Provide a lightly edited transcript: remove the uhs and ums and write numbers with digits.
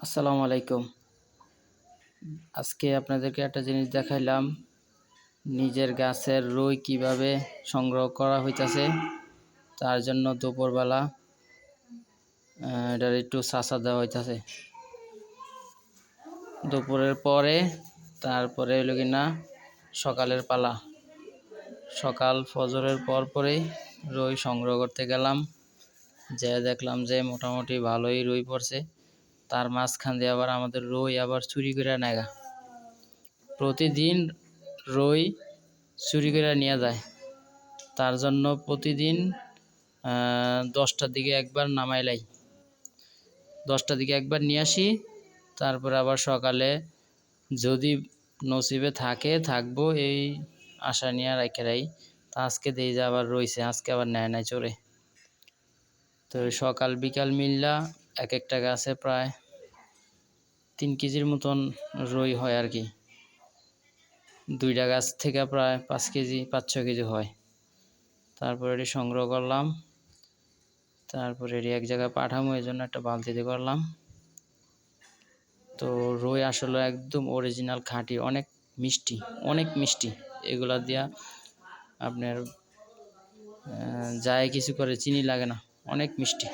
আসসালামু আলাইকুম। আজকে আপনাদেরকে একটা জিনিস দেখাইলাম, নিজের গাছের রুই কিভাবে সংগ্রহ করা হইতাছে। তার জন্য দুপুরবেলা এটার একটু ছাঁচা দেওয়া হইতাছে। দুপুরের পরে তারপরে হইল কিনা সকালের পালা। সকাল ফজরের পরেই রুই সংগ্রহ করতে গেলাম, যে দেখলাম যে মোটামুটি ভালোই রুই পড়ছে। তার মাঝখান দিয়ে আবার আমাদের রুই আবার চুরি করে নেগা। প্রতিদিন রুই চুরি করে নিয়ে যায়। তার জন্য প্রতিদিন 10টার দিকে একবার নামাইলাই, 10টার দিকে একবার নিয়ে আসি। তারপরে আবার সকালে যদি নসিবে থাকবো এই আশা নিয়ে রাই। তা আজকে দেই যে আবার রইছে, আজকে আবার নেয় নাই চোরে। তো সকাল বিকাল মিললা এক একটা গাছে প্রায় 3 কেজির মতন রুই হয় আর কি। 2টা গাছ থেকে প্রায় 5 কেজি 5-6 কেজি হয়। তারপরে এটি সংগ্রহ করলাম, তারপরে এটি এক জায়গায় পাঠামো, এই জন্য একটা বালতিতে করলাম। তো রুই আসলে একদম অরিজিনাল খাঁটি, অনেক মিষ্টি। এগুলা দিয়া আপনার যায় কিছু করে চিনি লাগে না, অনেক মিষ্টি।